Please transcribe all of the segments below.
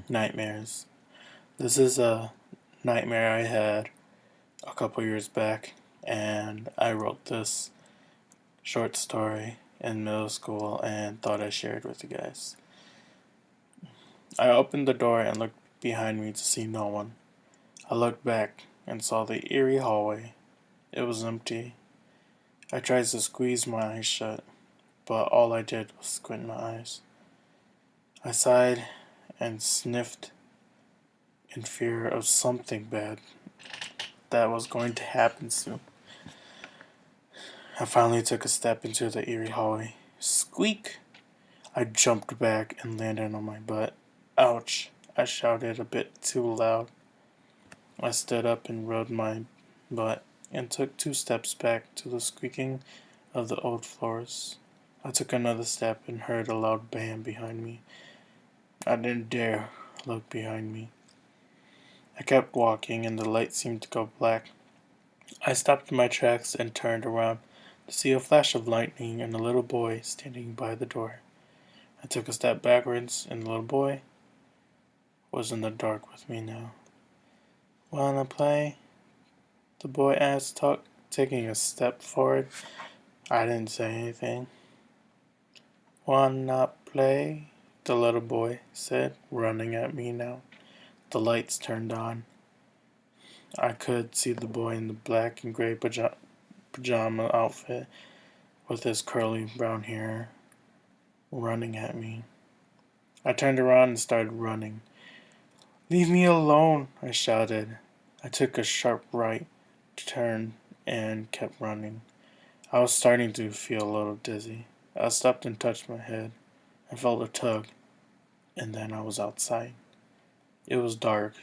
Nightmares. This is a nightmare I had a couple years back, and I wrote this short story in middle school and thought I'd share it with you guys. I opened the door and looked behind me to see no one. I looked back and saw the eerie hallway. It was empty. I tried to squeeze my eyes shut, but all I did was squint my eyes. I sighed and sniffed in fear of something bad that was going to happen soon. I finally took a step into the eerie hallway. Squeak! I jumped back and landed on my butt. Ouch! I shouted a bit too loud. I stood up and rubbed my butt and took 2 steps back to the squeaking of the old floors. I took another step and heard a loud bang behind me. I didn't dare look behind me. I kept walking and the light seemed to go black. I stopped in my tracks and turned around to see a flash of lightning and a little boy standing by the door. I took a step backwards and the little boy was in the dark with me now. "Wanna play?" the boy asked, taking a step forward. I didn't say anything. "Wanna play?" the little boy said, running at me now. The lights turned on. I could see the boy in the black and gray pajama outfit with his curly brown hair running at me. I turned around and started running. "Leave me alone!" I shouted. I took a sharp right turn and kept running. I was starting to feel a little dizzy. I stopped and touched my head. I felt a tug, and then I was outside. It was dark,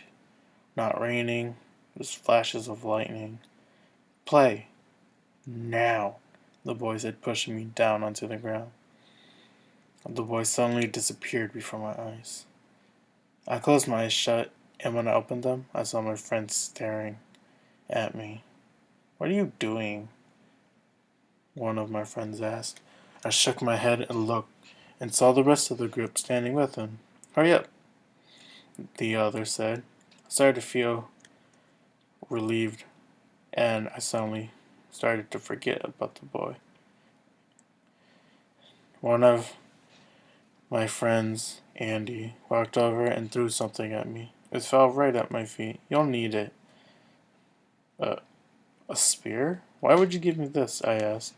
not raining, just flashes of lightning. "Play! Now!" the boy said, pushing me down onto the ground. The boy suddenly disappeared before my eyes. I closed my eyes shut, and when I opened them, I saw my friend staring at me. "What are you doing?" one of my friends asked. I shook my head and looked, and saw the rest of the group standing with him. "Hurry up," the other said. I started to feel relieved, and I suddenly started to forget about the boy. One of my friends, Andy, walked over and threw something at me. It fell right at my feet. "You'll need it." "A, a spear? Why would you give me this?" I asked.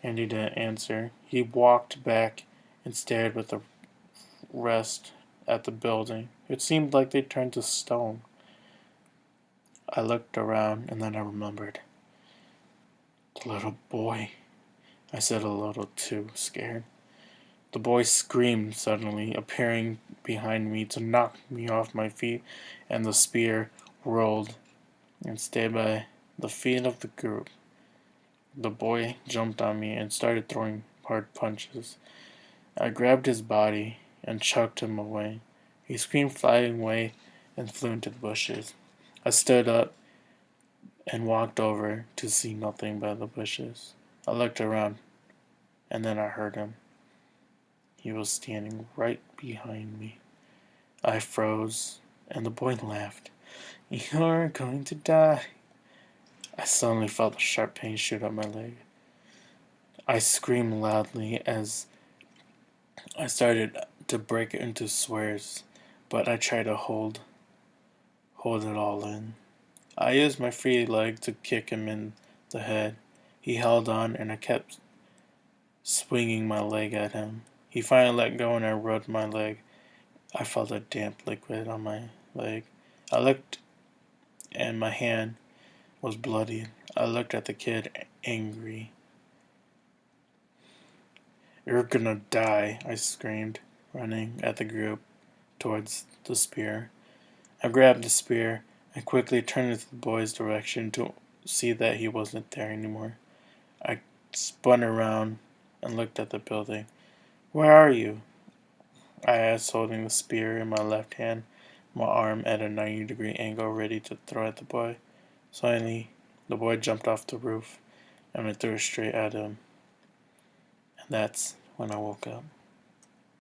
Andy didn't answer. He walked back and stared with the rest at the building. It seemed like they turned to stone. I looked around and then I remembered. "The little boy," I said, a little too scared. The boy screamed suddenly, appearing behind me to knock me off my feet, and the spear rolled and stayed by the feet of the group. The boy jumped on me and started throwing hard punches. I grabbed his body and chucked him away. He screamed, flying away, and flew into the bushes. I stood up and walked over to see nothing but the bushes. I looked around, and then I heard him. He was standing right behind me. I froze, and the boy laughed. "You're going to die." I suddenly felt a sharp pain shoot up my leg. I screamed loudly as I started to break into swears, but I tried to hold it all in. I used my free leg to kick him in the head. He held on, and I kept swinging my leg at him. He finally let go, and I rubbed my leg. I felt a damp liquid on my leg. I looked, and my hand was bloody. I looked at the kid, angry. "You're gonna die," I screamed, running at the group towards the spear. I grabbed the spear and quickly turned it the boy's direction to see that he wasn't there anymore. I spun around and looked at the building. "Where are you?" I asked, holding the spear in my left hand, my arm at a 90-degree angle ready to throw at the boy. Suddenly, the boy jumped off the roof, and I threw it straight at him. And that's when I woke up.